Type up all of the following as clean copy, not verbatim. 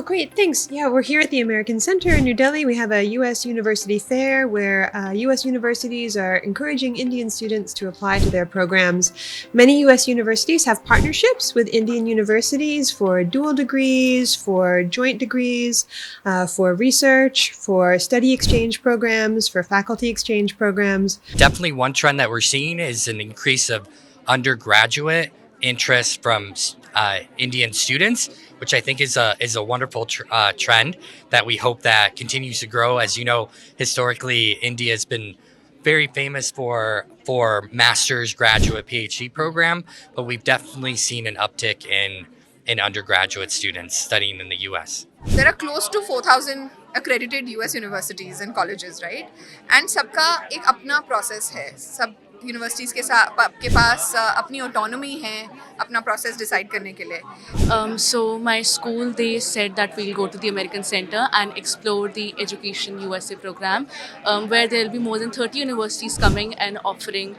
Oh, great. Thanks. Yeah, we're here at the American Center in New Delhi. We have a U.S. university fair where U.S. universities are encouraging Indian students to apply to their programs. Many U.S. universities have partnerships with Indian universities for dual degrees, for joint degrees, for research, for study exchange programs, for faculty exchange programs. Definitely one trend that we're seeing is an increase of undergraduate interest from Indian students, which I think is a wonderful trend that we hope that continues to grow. As you know, historically, India has been very famous for master's, graduate, PhD program, but we've definitely seen an uptick in undergraduate students studying in the U.S. There are close to 4,000 accredited US universities and colleges, right? And सबका एक अपना process है. सब universities के पास अपनी autonomy है अपना process decide करने के लिए. So my school, they said that we'll go to the American Center and explore the Education USA program, where there will be more than 30 universities coming and offering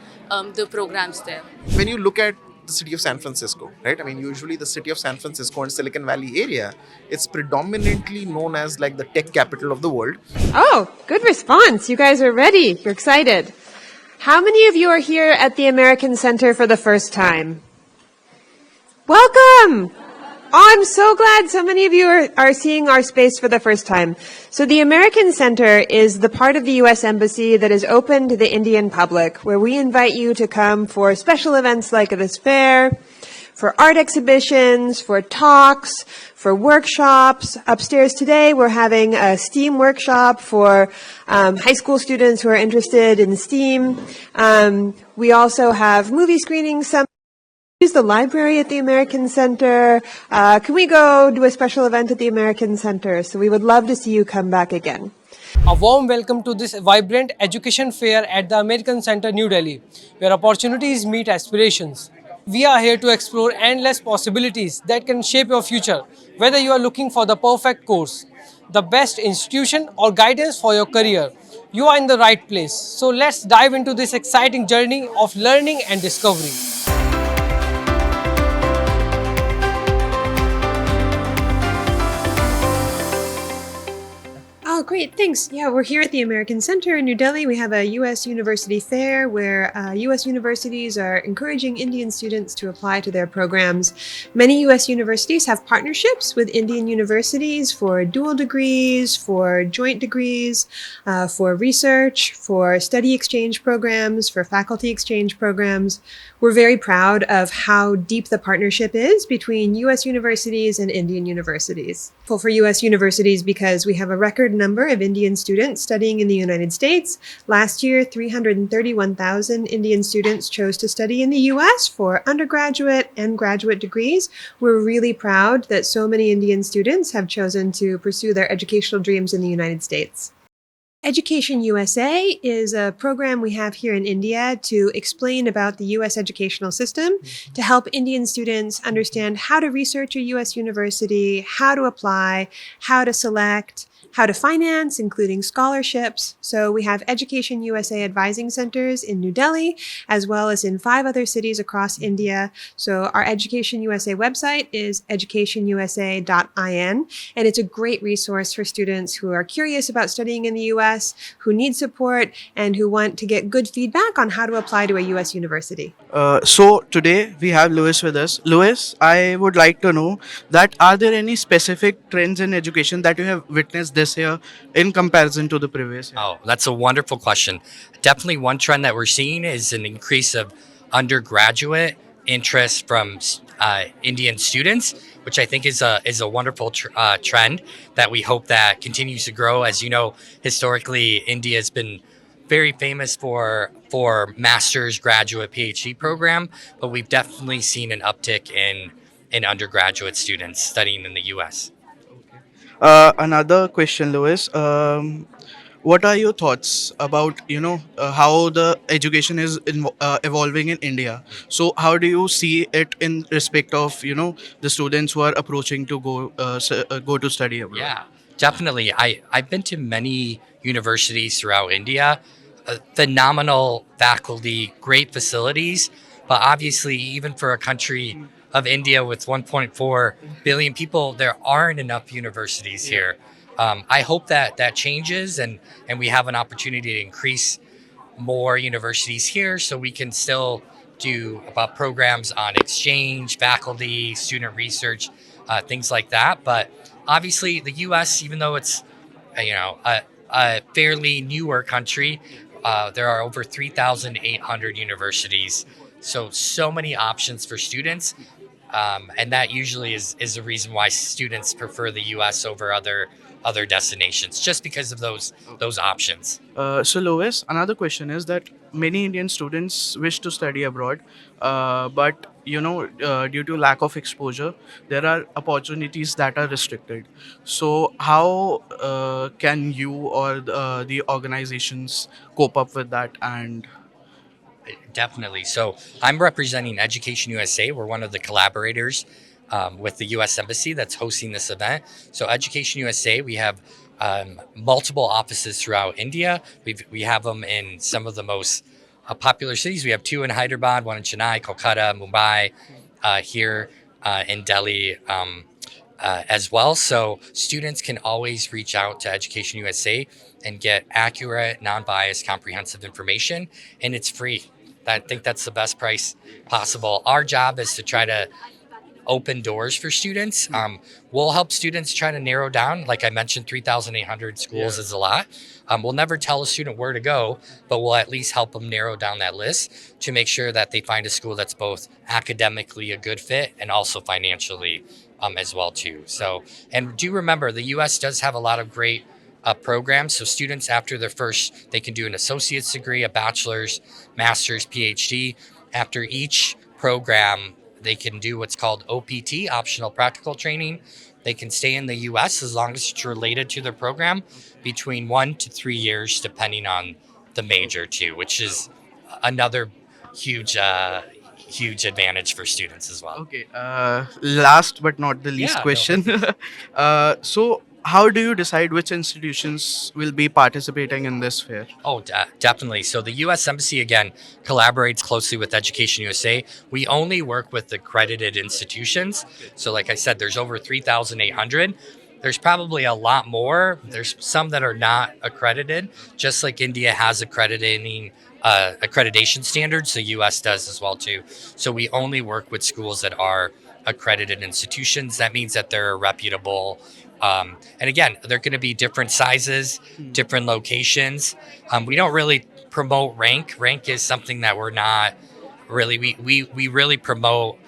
the programs there. When you look at the city of San Francisco, right? I mean, usually the city of San Francisco and Silicon Valley area, it's predominantly known as like the tech capital of the world. Oh, good response. You guys are ready. You're excited. How many of you are here at the American Center for the first time? Welcome! Oh, I'm so glad so many of you are seeing our space for the first time. So the American Center is the part of the U.S. Embassy that is open to the Indian public, where we invite you to come for special events like this fair, for art exhibitions, for talks, for workshops. Upstairs today, we're having a STEAM workshop for high school students who are interested in STEAM. We also have movie screenings. Some use the library at the American Center. Can we go do a special event at the American Center? So we would love to see you come back again. A warm welcome to this vibrant education fair at the American Center, New Delhi, where opportunities meet aspirations. We are here to explore endless possibilities that can shape your future, whether you are looking for the perfect course, the best institution, or guidance for your career. You are in the right place. So let's dive into this exciting journey of learning and discovery. Oh, great. Thanks. Yeah, we're here at the American Center in New Delhi. We have a U.S. university fair where U.S. universities are encouraging Indian students to apply to their programs. Many U.S. universities have partnerships with Indian universities for dual degrees, for joint degrees, for research, for study exchange programs, for faculty exchange programs. We're very proud of how deep the partnership is between U.S. universities and Indian universities. For U.S. universities because we have a record number of Indian students studying in the United States. Last year, 331,000 Indian students chose to study in the U.S. for undergraduate and graduate degrees. We're really proud that so many Indian students have chosen to pursue their educational dreams in the United States. Education USA is a program we have here in India to explain about the U.S. educational system, to help Indian students understand how to research a U.S. university, how to apply, how to select, how to finance, including scholarships. So we have Education USA advising centers in New Delhi, as well as in 5 other cities across India. So our Education USA website is educationusa.in, and it's a great resource for students who are curious about studying in the US, who need support, and who want to get good feedback on how to apply to a US university. So today we have Louis with us. Louis, I would like to know that are there any specific trends in education that you have witnessed this year in comparison to the previous year? Oh, that's a wonderful question. Definitely one trend that we're seeing is an increase of undergraduate interest from Indian students, which I think is a wonderful trend that we hope that continues to grow. As you know, historically, India has been very famous for master's, graduate, PhD program, but we've definitely seen an uptick in undergraduate students studying in the U.S. Another question, Louis. What are your thoughts about how the education is evolving in India? So how do you see it in respect of the students who are approaching to go to study abroad? Yeah, definitely. I've been to many universities throughout India. Phenomenal faculty, great facilities, but obviously even for a country of India with 1.4 billion people, there aren't enough universities here. I hope that changes and we have an opportunity to increase more universities here so we can still do about programs on exchange, faculty, student research, things like that. But obviously, the U.S., even though it's a fairly newer country, there are over 3,800 universities, so many options for students, and that usually is the reason why students prefer the U.S. over other destinations, just because of those options. So, Lois, another question is that many Indian students wish to study abroad, but due to lack of exposure, there are opportunities that are restricted. So, how can you or the organizations cope up with that? And Definitely. So I'm representing Education USA. We're one of the collaborators with the U.S. Embassy that's hosting this event. So Education USA, we have multiple offices throughout India. We have them in some of the most popular cities. We have two in Hyderabad, one in Chennai, Kolkata, Mumbai, here in Delhi. As well. So students can always reach out to Education USA and get accurate, non-biased, comprehensive information, and it's free. I think that's the best price possible. Our job is to try to open doors for students. We'll help students try to narrow down. Like I mentioned, 3,800 schools is a lot. We'll never tell a student where to go, but we'll at least help them narrow down that list to make sure that they find a school that's both academically a good fit and also financially as well too. So, and do remember, the U.S. does have a lot of great programs. So students after their first, they can do an associate's degree, a bachelor's, master's, PhD. After each program, they can do what's called OPT, optional practical training. They can stay in the U.S. as long as it's related to their program between 1 to 3 years, depending on the major too, which is another huge advantage for students as well. okay, last but not the least Yeah, no. question. So, how do you decide which institutions will be participating in this fair? Oh, definitely. So the U.S. Embassy, again, collaborates closely with Education USA. We only work with accredited institutions. So like I said, there's over 3,800. There's probably a lot more. There's some that are not accredited, just like India has accreditation standards, the U.S. does as well too. So we only work with schools that are accredited institutions. That means that they're reputable. And again, they're going to be different sizes, different locations. We don't really promote rank. Rank is something that we're not really. We really promote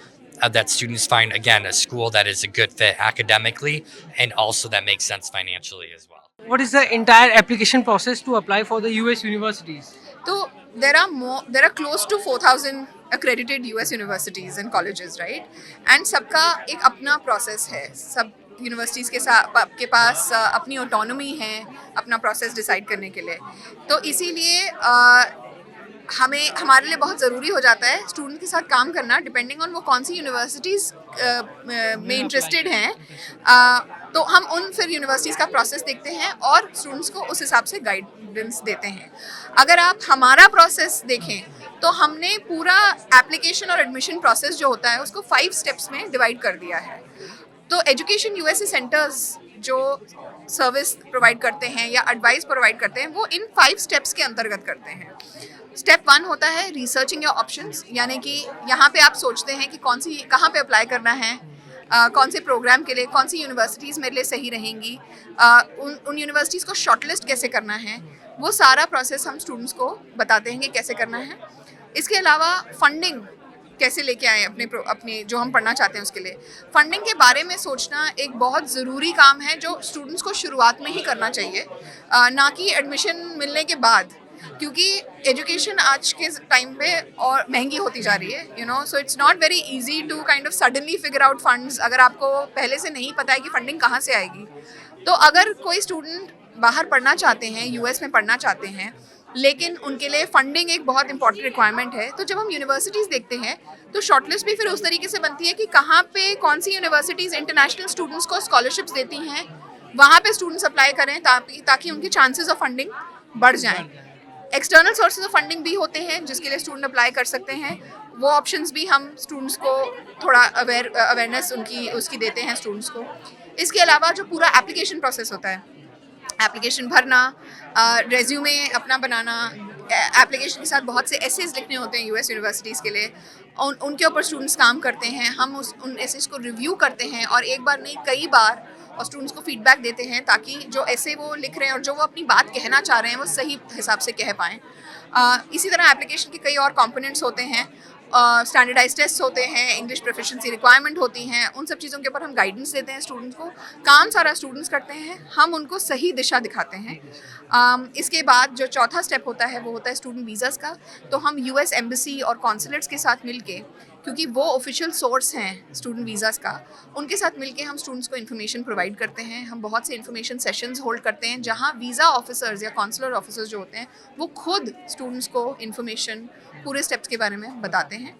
that students find, again, a school that is a good fit academically and also that makes sense financially as well. what is the entire application process to apply for the US universities? So there are close to 4,000 accredited US universities and colleges, right? And सबका एक अपना process है. सब universities के पास अपनी autonomy है अपना process decide करने के लिए. तो इसीलिए हमारे लिए बहुत ज़रूरी हो जाता है स्टूडेंट के साथ काम करना, डिपेंडिंग ऑन वो कौन सी यूनिवर्सिटीज़ में इंटरेस्टेड हैं. तो हम उन फिर यूनिवर्सिटीज़ का प्रोसेस देखते हैं और स्टूडेंट्स को उस हिसाब से गाइडेंस देते हैं. अगर आप हमारा प्रोसेस देखें तो हमने पूरा एप्लीकेशन और एडमिशन प्रोसेस जो होता है उसको 5 स्टेप्स में डिवाइड कर दिया है. तो एजुकेशन यूएसए सेंटर्स जो सर्विस प्रोवाइड करते हैं या एडवाइस प्रोवाइड करते हैं वो इन 5 स्टेप्स के अंतर्गत करते हैं. स्टेप 1 होता है रिसर्चिंग योर ऑप्शंस, यानी कि यहाँ पे आप सोचते हैं कि कहाँ पे अप्लाई करना है, कौन से प्रोग्राम के लिए कौन सी यूनिवर्सिटीज़ मेरे लिए सही रहेंगी, उन यूनिवर्सिटीज़ को शॉर्टलिस्ट कैसे करना है. वो सारा प्रोसेस हम स्टूडेंट्स को बताते हैं कि कैसे करना है. इसके अलावा फंडिंग कैसे लेके आए अपने जो हम पढ़ना चाहते हैं उसके लिए. फंडिंग के बारे में सोचना एक बहुत ज़रूरी काम है जो स्टूडेंट्स को शुरुआत में ही करना चाहिए, ना कि एडमिशन मिलने के बाद, क्योंकि एजुकेशन आज के टाइम पे और महंगी होती जा रही है. So it's not very easy to kind of suddenly figure out funds अगर आपको पहले से नहीं पता है कि फंडिंग कहाँ से आएगी. तो अगर कोई स्टूडेंट बाहर पढ़ना चाहते हैं, यूएस में पढ़ना चाहते हैं, लेकिन उनके लिए फंडिंग एक बहुत इंपॉर्टेंट रिक्वायरमेंट है, तो जब हम यूनिवर्सिटीज़ देखते हैं तो शॉर्टलिस्ट भी फिर उस तरीके से बनती है कि कहाँ पे कौन सी यूनिवर्सिटीज़ इंटरनेशनल स्टूडेंट्स को स्कॉलरशिप्स देती हैं, वहाँ पे स्टूडेंट्स अप्लाई करें ताकि उनके चांसेस ऑफ फंडिंग बढ़ जाएं. एक्सटर्नल सोर्सेज ऑफ फंडिंग भी होते हैं जिसके लिए स्टूडेंट अप्लाई कर सकते हैं. वो ऑप्शंस भी हम स्टूडेंट्स को थोड़ा अवेयरनेस उसकी देते हैं स्टूडेंट्स को। इसके अलावा जो पूरा एप्लीकेशन प्रोसेस होता है, एप्लीकेशन भरना, रेज्यूमे अपना बनाना, एप्लीकेशन के साथ बहुत से एसेज लिखने होते हैं यूएस यूनिवर्सिटीज़ के लिए, उनके ऊपर स्टूडेंट्स काम करते हैं। हम उन एसेज को रिव्यू करते हैं और एक बार नहीं कई बार और स्टूडेंट्स को फीडबैक देते हैं ताकि जो ऐसे वो लिख रहे हैं और जो वो अपनी बात कहना चाह रहे हैं वो सही हिसाब से कह पाएँ। इसी तरह एप्लीकेशन के कई और कंपोनेंट्स होते हैं, स्टैंडर्डाइज टेस्ट होते हैं, इंग्लिश प्रोफिशिएंसी रिक्वायरमेंट होती हैं, उन सब चीज़ों के ऊपर हम गाइडेंस देते हैं स्टूडेंट्स को। काम सारा स्टूडेंट्स करते हैं, हम उनको सही दिशा दिखाते हैं। इसके बाद जो चौथा स्टेप होता है वो होता है स्टूडेंट वीज़ाज़ का। तो हम यूएस एम्बेसी और कॉन्सुलेट्स के साथ मिलके, क्योंकि वो ऑफिशियल सोर्स हैं स्टूडेंट वीज़ाज़ का, उनके साथ मिलके हम स्टूडेंट्स को इन्फॉर्मेशन प्रोवाइड करते हैं। हम बहुत से इन्फॉर्मेशन सेशंस होल्ड करते हैं जहाँ वीज़ा ऑफिसर्स या कॉन्सुलर ऑफिसर्स जो होते हैं वो खुद स्टूडेंट्स को इन्फॉर्मेशन पूरे स्टेप्स के बारे में बताते हैं।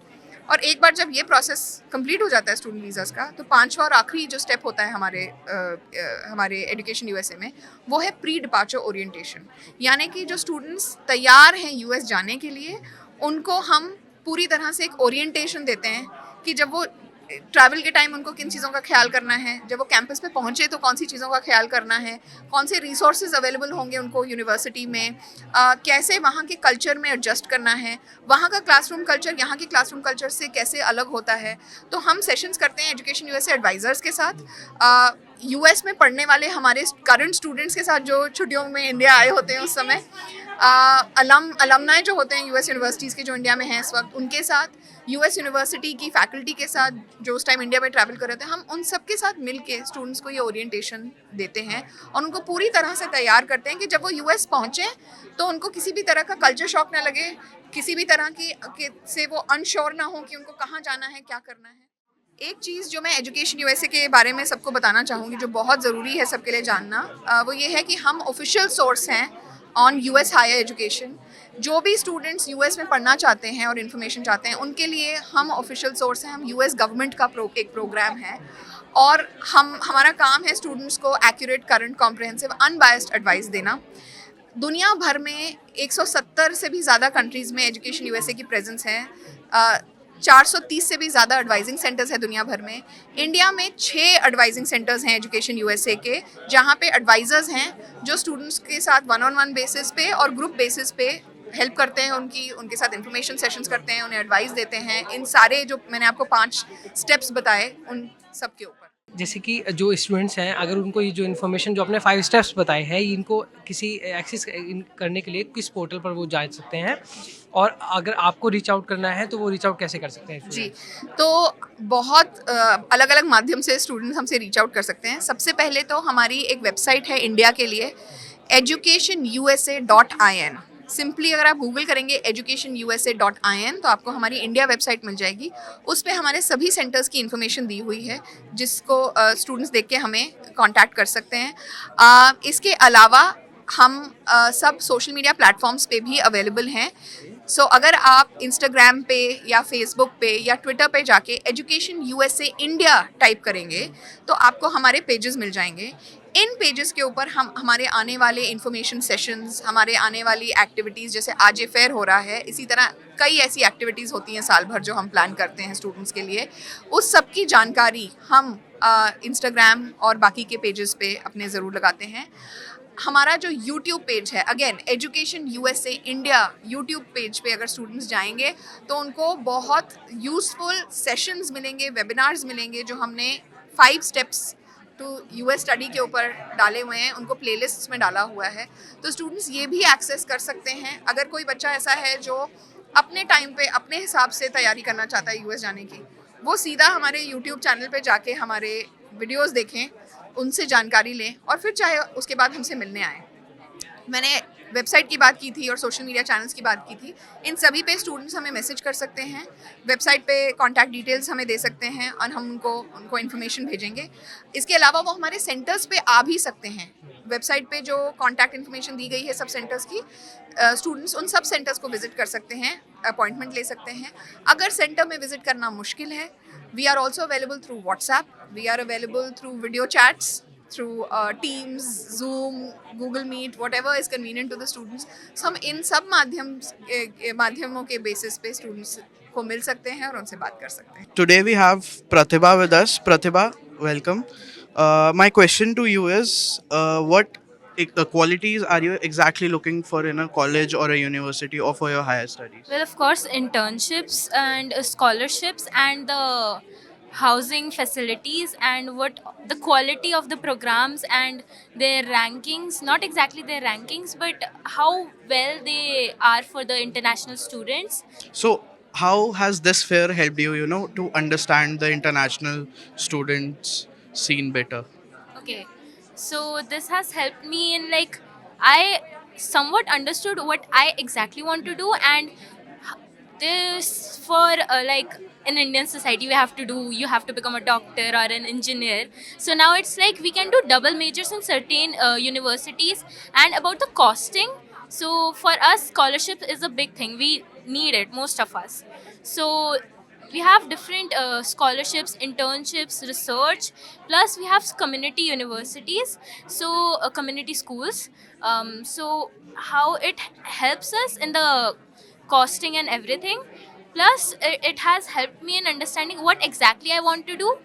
और एक बार जब ये प्रोसेस कंप्लीट हो जाता है स्टूडेंट वीज़ाज़ का, तो पांचवा और आखिरी जो स्टेप होता है हमारे एजुकेशन यूएसए में, वो है प्री डिपार्चर ओरिएंटेशन। यानी कि जो स्टूडेंट्स तैयार हैं यूएस जाने के लिए, उनको हम पूरी तरह से एक ओरिएंटेशन देते हैं कि जब वो ट्रैवल के टाइम उनको किन चीज़ों का ख्याल करना है, जब वो कैंपस पे पहुँचे तो कौन सी चीज़ों का ख्याल करना है, कौन से रिसोर्सेज अवेलेबल होंगे उनको यूनिवर्सिटी में, कैसे वहाँ के कल्चर में एडजस्ट करना है, वहाँ का क्लासरूम कल्चर यहाँ के क्लासरूम कल्चर से कैसे अलग होता है। तो हम सेशंस करते हैं एजुकेशन यूएसए एडवाइज़र्स के साथ, यूएस में पढ़ने वाले हमारे करंट स्टूडेंट्स के साथ जो छुट्टियों में इंडिया आए होते हैं उस समय, अलमनाई जो होते हैं यूएस यूनिवर्सिटीज़ के जो इंडिया में हैं इस वक्त, उनके साथ, यूएस यूनिवर्सिटी की फैकल्टी के साथ जो उस टाइम इंडिया में ट्रैवल कर रहे थे, हम उन सब के साथ मिल के स्टूडेंट्स को ये ओरिएंटेशन देते हैं और उनको पूरी तरह से तैयार करते हैं कि जब वो यूएस पहुँचें तो उनको किसी भी तरह का कल्चर शॉक ना लगे, किसी भी तरह से वो अनश्योर ना हो कि उनको कहाँ जाना है, क्या करना है। एक चीज़ जो मैं एजुकेशन यूएसए के बारे में सबको बताना चाहूँगी, जो बहुत ज़रूरी है सबके लिए जानना, वो ये है कि हम ऑफिशियल सोर्स हैं ऑन यूएस हायर एजुकेशन। जो भी स्टूडेंट्स यूएस में पढ़ना चाहते हैं और इन्फॉर्मेशन चाहते हैं, उनके लिए हम ऑफिशियल सोर्स हैं। हम यूएस गवर्नमेंट का एक प्रोग्राम है और हमारा काम है स्टूडेंट्स को accurate, current, comprehensive, unbiased advice देना। दुनिया भर में 170 से भी ज़्यादा कंट्रीज़ में एजुकेशन यूएसए की प्रेजेंस है। 430 से भी ज़्यादा एडवाइजिंग सेंटर्स हैं दुनिया भर में। इंडिया में 6 एडवाइजिंग सेंटर्स हैं एजुकेशन यूएसए के, जहाँ पे एडवाइज़र्स हैं जो स्टूडेंट्स के साथ 1-on-1 बेसिस पे और ग्रुप बेसिस पे हेल्प करते हैं, उनके साथ इन्फॉर्मेशन सेशंस करते हैं, उन्हें एडवाइस देते हैं इन सारे जो मैंने आपको 5 स्टेप्स बताए उन सब के ऊपर। जैसे कि जो स्टूडेंट्स हैं, अगर उनको ये जो इन्फॉर्मेशन जो आपने 5 स्टेप्स बताए हैं, इनको किसी एक्सेस करने के लिए किस पोर्टल पर वो जा सकते हैं, और अगर आपको रीच आउट करना है तो वो रीच आउट कैसे कर सकते हैं? जी, तो बहुत अलग अलग माध्यम से स्टूडेंट्स हमसे रीच आउट कर सकते हैं। सबसे पहले तो हमारी एक वेबसाइट है इंडिया के लिए, educationusa.in। सिंपली अगर आप गूगल करेंगे educationusa.in तो आपको हमारी इंडिया वेबसाइट मिल जाएगी। उस पर हमारे सभी सेंटर्स की इन्फॉर्मेशन दी हुई है, जिसको स्टूडेंट्स देख के हमें कांटेक्ट कर सकते हैं। इसके अलावा हम सब सोशल मीडिया प्लेटफॉर्म्स पे भी अवेलेबल हैं। सो अगर आप इंस्टाग्राम पे या फेसबुक पे या ट्विटर पे जाके एजुकेशन यूएसए इंडिया टाइप करेंगे तो आपको हमारे पेजेस मिल जाएंगे। इन पेजेस के ऊपर हम हमारे आने वाले इन्फॉर्मेशन सेशंस, हमारे आने वाली एक्टिविटीज़, जैसे आज ये फेयर हो रहा है, इसी तरह कई ऐसी एक्टिविटीज़ होती हैं साल भर जो हम प्लान करते हैं स्टूडेंट्स के लिए, उस सब की जानकारी हम इंस्टाग्राम और बाकी के पेजेस पे अपने ज़रूर लगाते हैं। हमारा जो यूट्यूब पेज है, again education USA India YouTube page पे अगर स्टूडेंट्स जाएंगे तो उनको बहुत यूज़फुल सेशंस मिलेंगे, वेबिनार्स मिलेंगे, जो हमने 5 स्टेप्स टू यूएस स्टडी के ऊपर डाले हुए हैं, उनको प्लेलिस्ट्स में डाला हुआ है। तो स्टूडेंट्स ये भी एक्सेस कर सकते हैं। अगर कोई बच्चा ऐसा है जो अपने टाइम पे अपने हिसाब से तैयारी करना चाहता है यूएस जाने की, वो सीधा हमारे यूट्यूब चैनल पे जाके हमारे वीडियोस देखें, उनसे जानकारी लें और फिर चाहे उसके बाद हमसे मिलने आएँ। मैंने वेबसाइट की बात की थी और सोशल मीडिया चैनल्स की बात की थी। इन सभी पे स्टूडेंट्स हमें मैसेज कर सकते हैं, वेबसाइट पे कॉन्टैक्ट डिटेल्स हमें दे सकते हैं और हम उनको इन्फॉर्मेशन भेजेंगे। इसके अलावा वो हमारे सेंटर्स पे आ भी सकते हैं। वेबसाइट पे जो कॉन्टैक्ट इन्फॉर्मेशन दी गई है सब सेंटर्स की, स्टूडेंट्स उन सब सेंटर्स को विजिट कर सकते हैं, अपॉइंटमेंट ले सकते हैं। अगर सेंटर में विजिट करना मुश्किल है, we are also available through WhatsApp, we are available through video chats, through Teams, Zoom, Google Meet, whatever is convenient to the students. So हम इन सब माध्यमों के बेसिस पे स्टूडेंट्स को मिल सकते हैं और उनसे बात कर सकते हैं. Today we have Pratibha with us. Pratibha, welcome. My question to you is what qualities are you exactly looking for in a college or a university or for your higher studies? Well, of course, internships and scholarships and the housing facilities and what the quality of the programs and their rankings, not exactly their rankings, but how well they are for the international students. So, how has this fair helped you, to understand the international students scene better? Okay, so this has helped me in like I somewhat understood what I exactly want to do, and this for like in Indian society we have to do, you have to become a doctor or an engineer. So now it's like we can do double majors in certain universities. And about the costing, so for us scholarship is a big thing, we need it, most of us. So we have different scholarships, internships, research, plus we have community universities, so community schools. So how it helps us in the costing and everything, plus it has helped me in understanding what exactly I want to do.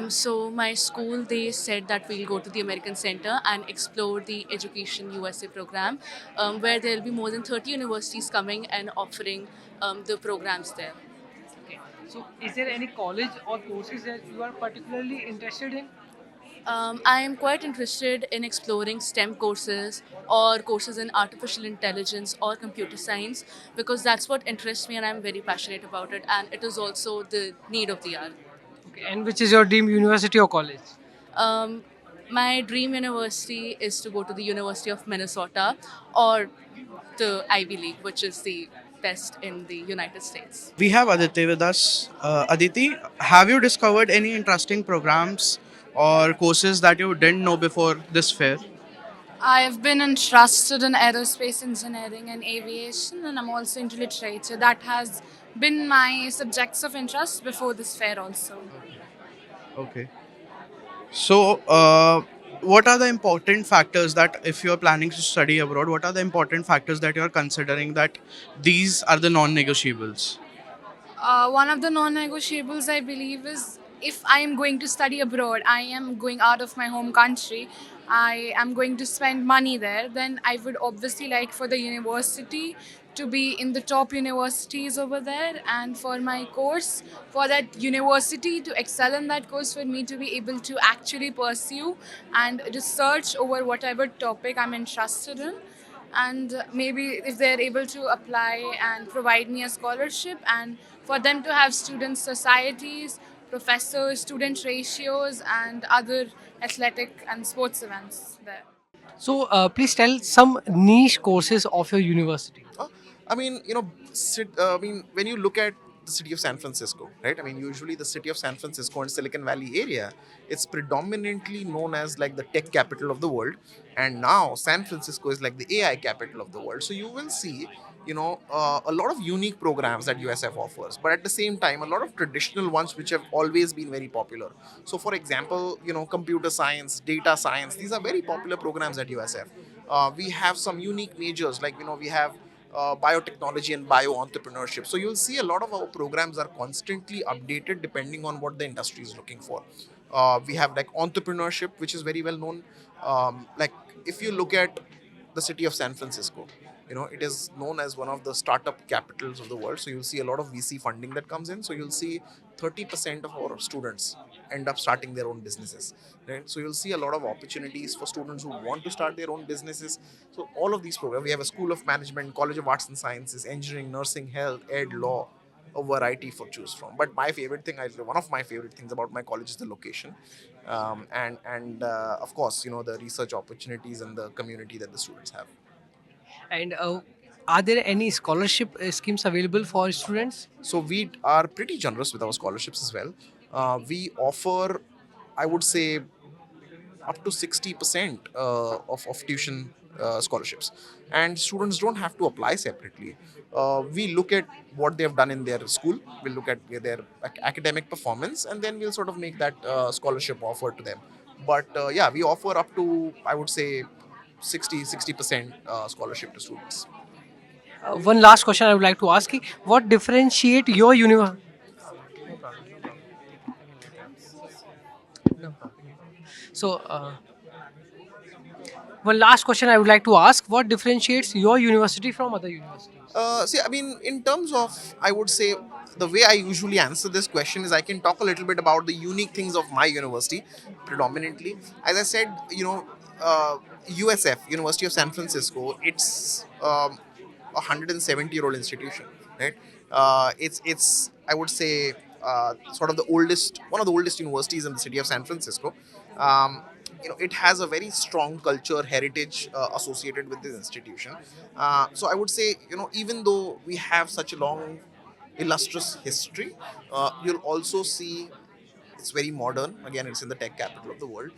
So my school, they said that we'll go to the American Center and explore the Education USA program, where there will be more than 30 universities coming and offering the programs there. Okay. So, is there any college or courses that you are particularly interested in? I am quite interested in exploring STEM courses or courses in artificial intelligence or computer science, because that's what interests me and I'm very passionate about it, and it is also the need of the hour. Okay. And which is your dream university or college? Um, my dream university is to go to the University of Minnesota or the Ivy League, which is the best in the United States. We have Aditi with us. Aditi, have you discovered any interesting programs or courses that you didn't know before this fair? I've been interested in aerospace engineering and aviation, and I'm also into literature. That has been my subjects of interest before this fair, also. Okay. So, what are the important factors that if you're planning to study abroad, what are the important factors that you're considering that these are the non-negotiables? One of the non negotiables, I believe, is if I am going to study abroad, I am going out of my home country, I am going to spend money there, then I would obviously like for the university to be in the top universities over there, and for my course, for that university to excel in that course, for me to be able to actually pursue and research over whatever topic I'm interested in, and maybe if they're able to apply and provide me a scholarship, and for them to have student societies, professors, student ratios, and other athletic and sports events there. So, please tell some niche courses of your university. I mean, when you look at the city of San Francisco, right? I mean, usually the city of San Francisco and Silicon Valley area, it's predominantly known as like the tech capital of the world. And now San Francisco is like the AI capital of the world. So you will see, a lot of unique programs that USF offers, but at the same time, a lot of traditional ones which have always been very popular. So, for example, computer science, data science, these are very popular programs at USF. We have some unique majors like, we have biotechnology and bio entrepreneurship. So you'll see a lot of our programs are constantly updated depending on what the industry is looking for. We have like entrepreneurship, which is very well known. Like if you look at the city of San Francisco, it is known as one of the startup capitals of the world. So you'll see a lot of VC funding that comes in. So you'll see 30% of our students end up starting their own businesses, right? So you'll see a lot of opportunities for students who want to start their own businesses. So all of these programs, we have a School of Management, College of Arts and Sciences, Engineering, Nursing, Health, Ed, Law, a variety for choose from. But my favorite thing, one of my favorite things about my college is the location, and of course, the research opportunities and the community that the students have. And are there any scholarship schemes available for students? So we are pretty generous with our scholarships as well. We offer, I would say, up to 60% of tuition scholarships, and students don't have to apply separately. We look at what they have done in their school, we'll look at their academic performance, and then we'll sort of make that scholarship offer to them. But yeah, we offer up to, I would say, 60% scholarship to students. One last question I would like to ask you: what differentiate your university? So, one last question I would like to ask: what differentiates your university from other universities? See, I mean, in terms of, I would say, the way I usually answer this question is I can talk a little bit about the unique things of my university, predominantly. As I said, USF, University of San Francisco, it's a 170-year-old institution, right? It's I would say sort of the oldest, one of the oldest universities in the city of San Francisco. Um, it has a very strong culture heritage associated with this institution. So I would say, even though we have such a long illustrious history, you'll also see it's very modern. Again, it's in the tech capital of the world.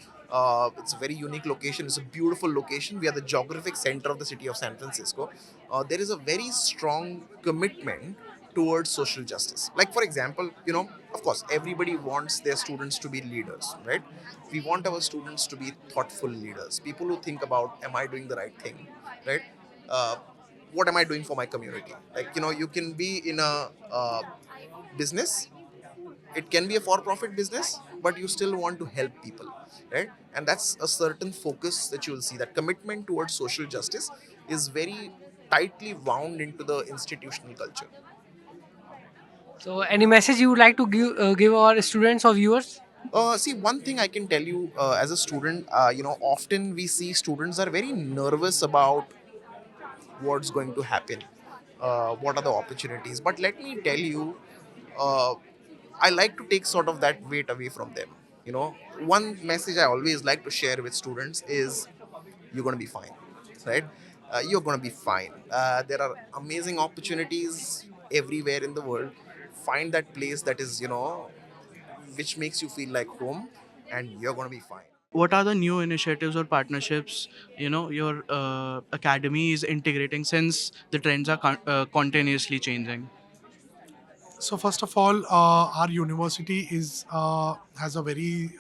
It's a very unique location. It's a beautiful location. We are the geographic center of the city of San Francisco. There is a very strong commitment towards social justice. Like, for example, of course, everybody wants their students to be leaders, right? We want our students to be thoughtful leaders, people who think about, am I doing the right thing, right? Uh, what am I doing for my community? Like, you can be in a business, it can be a for-profit business, but you still want to help people, right? And that's a certain focus that you will see. That commitment towards social justice is very tightly wound into the institutional culture. So, any message you would like to give our students or viewers? See, one thing I can tell you, as a student, often we see students are very nervous about what's going to happen, what are the opportunities. But let me tell you, uh, I like to take sort of that weight away from them. One message I always like to share with students is, you're going to be fine, right? You're going to be fine. There are amazing opportunities everywhere in the world. Find that place that is, which makes you feel like home, and you're going to be fine. What are the new initiatives or partnerships your academy is integrating, since the trends are continuously changing? So first of all, our university is has a very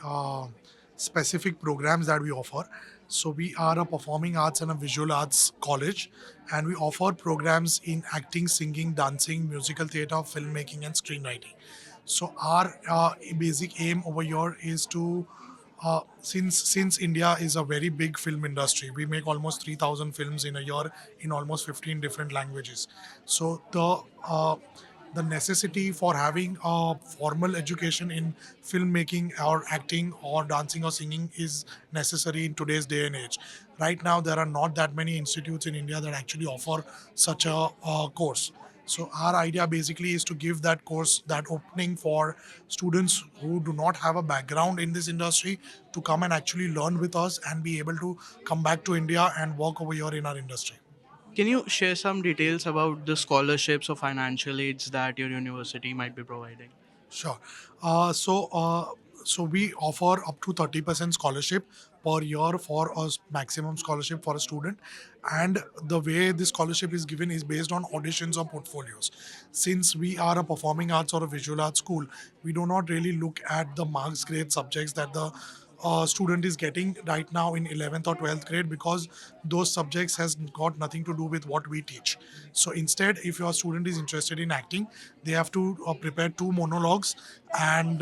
specific programs that we offer. So we are a performing arts and a visual arts college, and we offer programs in acting, singing, dancing, musical theatre, filmmaking, and screenwriting. So our basic aim over here is to since India is a very big film industry, we make almost 3,000 films in a year in almost 15 different languages. So the necessity for having a formal education in filmmaking or acting or dancing or singing is necessary in today's day and age. Right now, there are not that many institutes in India that actually offer such a course. So our idea basically is to give that course, that opening for students who do not have a background in this industry to come and actually learn with us and be able to come back to India and work over here in our industry. Can you share some details about the scholarships or financial aids that your university might be providing? Sure. So we offer up to 30% scholarship per year for a maximum scholarship for a student, and the way this scholarship is given is based on auditions or portfolios. Since we are a performing arts or a visual arts school, we do not really look at the marks grade subjects that the student is getting right now in 11th or 12th grade, because those subjects has got nothing to do with what we teach. So instead, if your student is interested in acting, they have to prepare 2 monologues and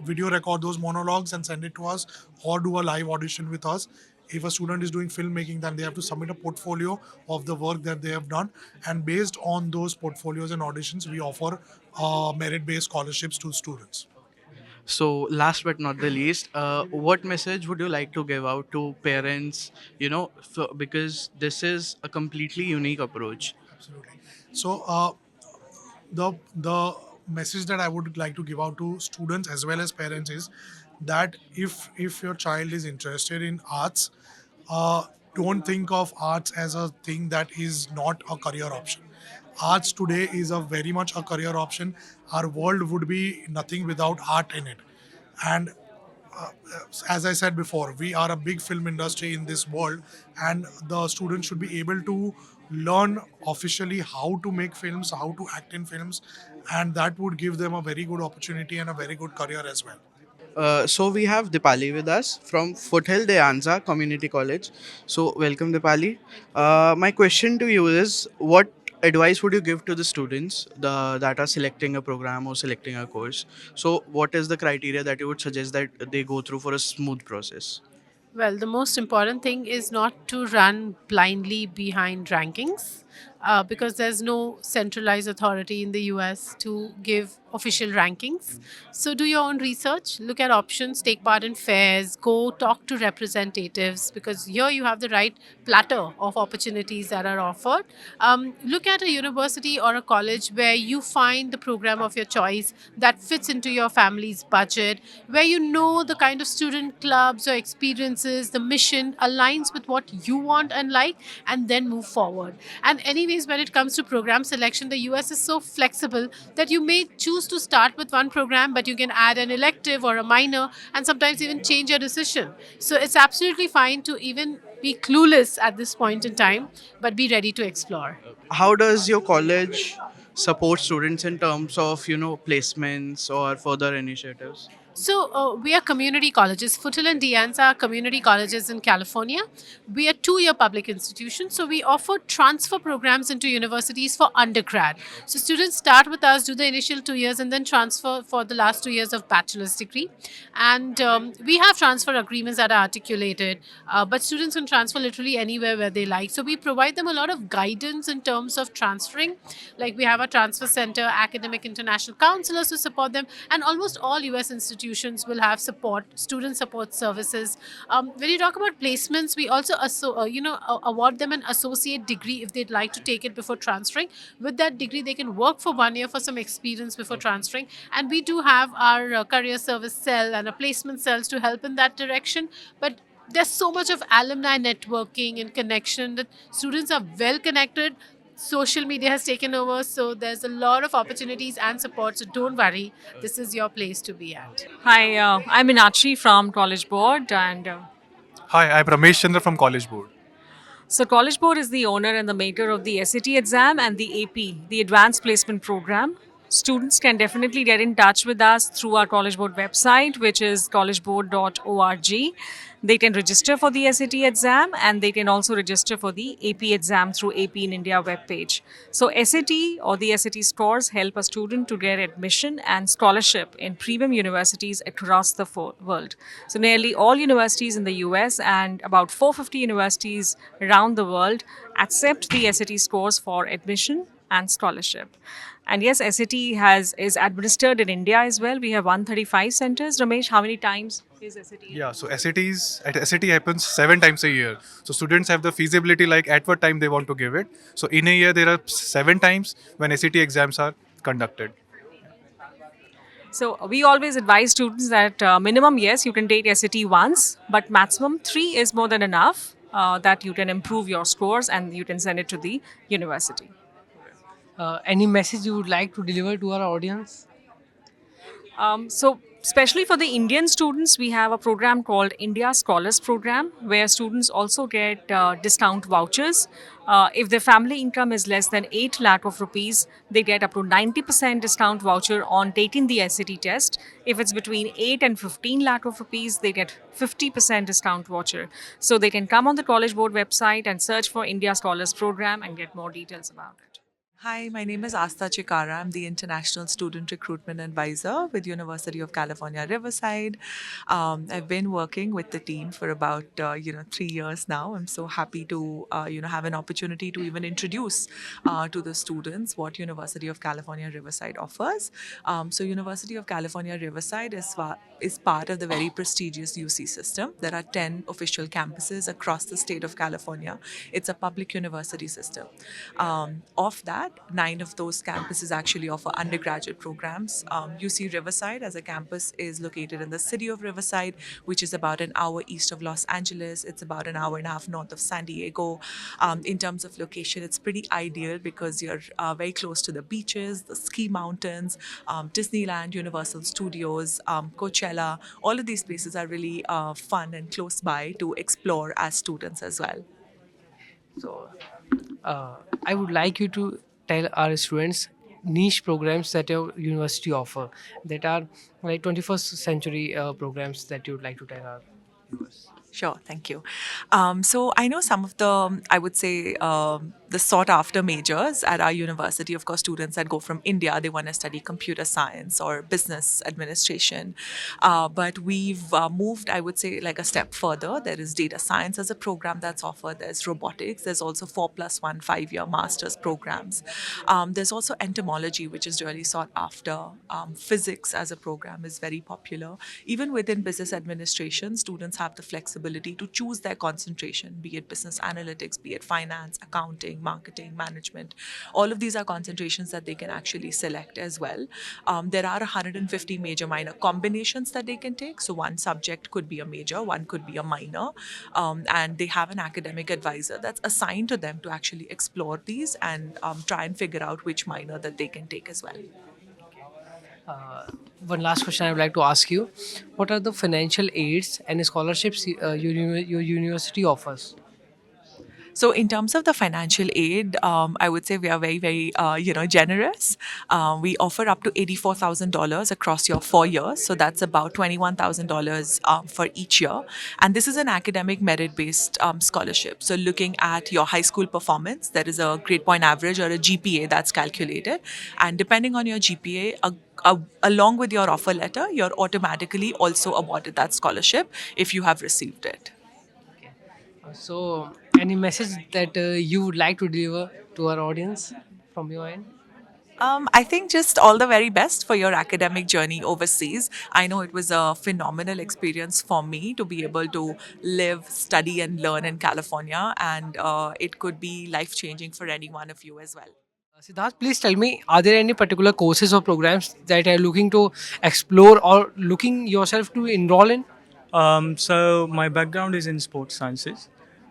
video record those monologues and send it to us, or do a live audition with us. If a student is doing filmmaking, then they have to submit a portfolio of the work that they have done, and based on those portfolios and auditions, we offer merit-based scholarships to students. So, last but not the least, what message would you like to give out to parents? Because this is a completely unique approach. Absolutely. So the message that I would like to give out to students as well as parents is that if your child is interested in arts, uh, don't think of arts as a thing that is not a career option. Arts today is a very much a career option. Our world would be nothing without art in it, and uh, as I said before, we are a big film industry in this world, and the students should be able to learn officially how to make films, how to act in films, and that would give them a very good opportunity and a very good career as well. So we have Dipali with us from Foothill Deanza Community College. So welcome, Dipali. My question to you is, what advice would you give to the students that are selecting a program or selecting a course? So, what is the criteria that you would suggest that they go through for a smooth process? Well, the most important thing is not to run blindly behind rankings because there's no centralized authority in the US to give official rankings. So, do your own research, look at options, take part in fairs, go talk to representatives because here you have the right platter of opportunities that are offered. Look at a university or a college where you find the program of your choice that fits into your family's budget, where you know the kind of student clubs or experiences, the mission aligns with what you want and like, and then move forward. And, anyways, when it comes to program selection, the US is so flexible that you may choose to start with one program, but you can add an elective or a minor and sometimes even change your decision. So, it's absolutely fine to even be clueless at this point in time, but be ready to explore. How does your college support students in terms of placements or further initiatives? So, we are community colleges. Footle and Deanza are community colleges in California. We are two-year public institutions, so we offer transfer programs into universities for undergrad. So, students start with us, do the initial 2 years, and then transfer for the last 2 years of bachelor's degree. And we have transfer agreements that are articulated, but students can transfer literally anywhere where they like. So, we provide them a lot of guidance in terms of transferring. Like we have a transfer center, academic international counselors to support them, and almost all US institutions will have support, student support services. When you talk about placements, we also award them an associate degree if they'd like to take it before transferring. With that degree, they can work for 1 year for some experience before transferring. And we do have our career service cell and a placement cells to help in that direction. But there's so much of alumni networking and connection that students are well connected. Social media has taken over, so there's a lot of opportunities and support. So don't worry, this is your place to be at. Hi, I'm Minachi from College Board, and Hi, I'm Ramesh Chandra from College Board. so College Board is the owner and the maker of the SAT exam and the AP, the Advanced Placement Program. Students can definitely get in touch with us through our College Board website, which is collegeboard.org. They can register for the SAT exam and they can also register for the AP exam through AP in India webpage. So SAT or the SAT scores help a student to get admission and scholarship in premium universities across the world. So nearly all universities in the US and about 450 universities around the world accept the SAT scores for admission and scholarship. And yes, SAT is administered in India as well. We have 135 centers. Ramesh, how many times is SAT? Yeah, so SAT happens 7 times a year. So students have the feasibility like at what time they want to give it. So in a year there are 7 times when SAT exams are conducted. So we always advise students that minimum, yes, you can take SAT once, but maximum 3 is more than enough that you can improve your scores and you can send it to the university. Any message you would like to deliver to our audience? So especially for the Indian students, we have a program called India Scholars Program, where students also get discount vouchers. If their family income is less than 8 lakh of rupees, they get up to 90% discount voucher on taking the SAT test. If it's between 8 and 15 lakh of rupees, they get 50% discount voucher. So they can come on the College Board website and search for India Scholars Program and get more details about it. Hi, my name is Asta Chikara. I'm the International Student Recruitment Advisor with University of California, Riverside. I've been working with the team for about 3 years now. I'm so happy to have an opportunity to even introduce to the students what University of California, Riverside offers. So University of California, Riverside is part of the very prestigious UC system. There are 10 official campuses across the state of California. It's a public university system. Of that, 9 of those campuses actually offer undergraduate programs. UC Riverside as a campus is located in the city of Riverside, which is about an hour east of Los Angeles. It's about an hour and a half north of San Diego. In terms of location, it's pretty ideal because you're very close to the beaches, the ski mountains, Disneyland, Universal Studios, Coachella. All of these places are really fun and close by to explore as students as well. So, I would like you to tell our students niche programs that your university offer that are like 21st century programs that you would like to tell our viewers. Sure, thank you. So I know some of the, I would say, the sought after majors at our university. Of course, students that go from India, they want to study computer science or business administration. But we've moved, I would say, like a step further. There is data science as a program that's offered, there's robotics, there's also 4+1 5-year master's programs. There's also entomology, which is really sought after. Physics as a program is very popular. Even within business administration, students have the flexibility to choose their concentration, be it business analytics, be it finance, accounting, marketing, management. All of these are concentrations that they can actually select as well. There are 150 major minor combinations that they can take. So one subject could be a major, one could be a minor, and they have an academic advisor that's assigned to them to actually explore these and try and figure out which minor that they can take as well. One last question I would like to ask you: what are the financial aids and scholarships your university offers? So in terms of the financial aid, I would say we are very, very, generous. We offer up to $84,000 across your 4 years. So that's about $21,000 for each year. And this is an academic merit-based scholarship. So looking at your high school performance, there is a grade point average or a GPA that's calculated. And depending on your GPA, along with your offer letter, you're automatically also awarded that scholarship if you have received it. So, any message that you would like to deliver to our audience from your end? I think just all the very best for your academic journey overseas. I know it was a phenomenal experience for me to be able to live, study, and learn in California, and it could be life changing for any one of you as well. Siddharth, please tell me, are there any particular courses or programs that are looking to explore or looking yourself to enroll in? So my background is in sports sciences,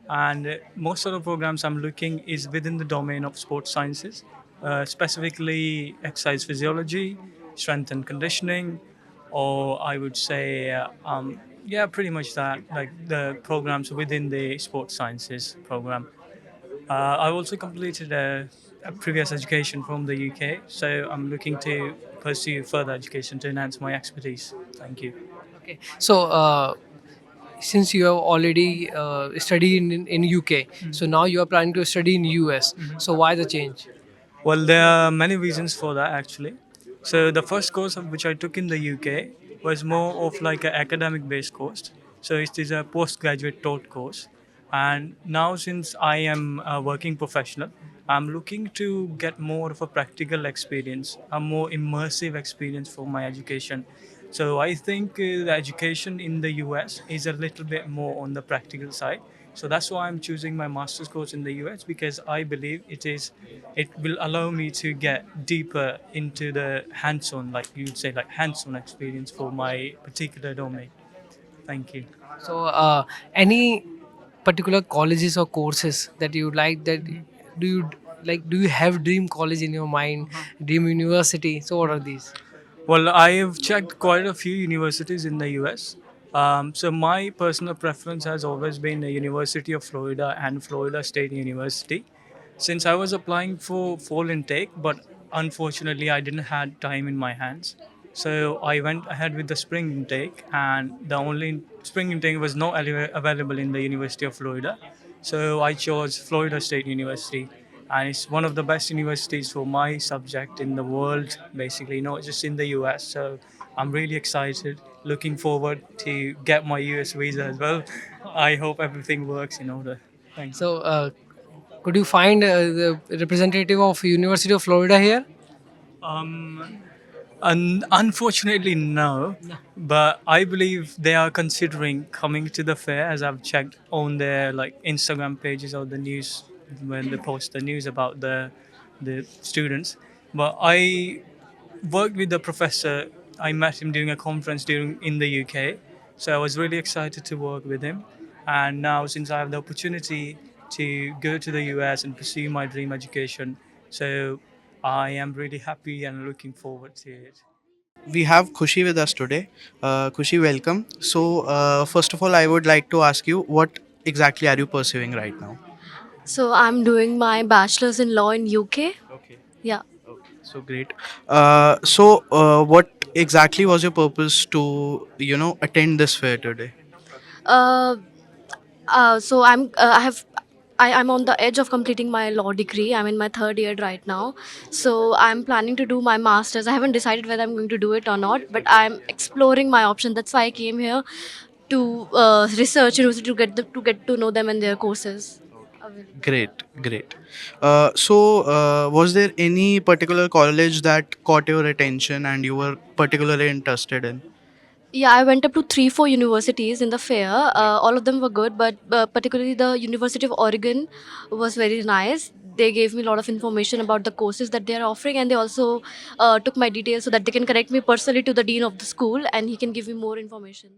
and most of the programs I'm looking is within the domain of sports sciences, specifically exercise physiology, strength and conditioning, or I would say, yeah, pretty much that, like the programs within the sports sciences program. I also completed a previous education from the UK, so I'm looking to pursue further education to enhance my expertise. Thank you. Okay. So, since you have already studied in UK, so now you are planning to study in US. So, why the change? Well, there are many reasons for that actually. So the first course of which I took in the UK was more of like an academic based course. So it is a postgraduate taught course. And now since I am a working professional, I'm looking to get more of a practical experience, a more immersive experience for my education. So I think the education in the US is a little bit more on the practical side. So that's why I'm choosing my master's course in the US, because I believe it will allow me to get deeper into the hands-on, like you'd say, like hands-on experience for my particular domain. Thank you. So, any particular colleges or courses that you like that do you like? Do you have dream college in your mind, dream university? So, what are these? Well, I have checked quite a few universities in the US. So my personal preference has always been the University of Florida and Florida State University. Since I was applying for fall intake, but unfortunately I didn't had time in my hands. So I went ahead with the spring intake, and the only spring intake was not available in the University of Florida. So I chose Florida State University, and it's one of the best universities for my subject in the world, basically, not just in the US. So I'm really excited, looking forward to get my US visa as well. I hope everything works in order. Thanks. So, could you find the representative of University of Florida here? Unfortunately, no. But I believe they are considering coming to the fair, as I've checked on their like Instagram pages or the news when they post the news about the students. But I worked with the professor. I met him during a conference during in the UK, so I was really excited to work with him. And now, since I have the opportunity to go to the US and pursue my dream education, so I am really happy and looking forward to it. We have Khushi with us today. Khushi, welcome. So, first of all, I would like to ask you, what exactly are you pursuing right now? So I'm doing my bachelor's in law in UK. Okay. Yeah. So great. What exactly was your purpose to, attend this fair today? Uh, so I have I'm on the edge of completing my law degree. I'm in my third year right now. So I'm planning to do my master's. I haven't decided whether I'm going to do it or not, but I'm exploring my option. That's why I came here to research university to get to know them and their courses. Great, great. Was there any particular college that caught your attention and you were particularly interested in? Yeah, I went up to 3, 4 universities in the fair. All of them were good, but particularly the University of Oregon was very nice. They gave me a lot of information about the courses that they are offering, and they also took my details so that they can connect me personally to the dean of the school, and he can give me more information.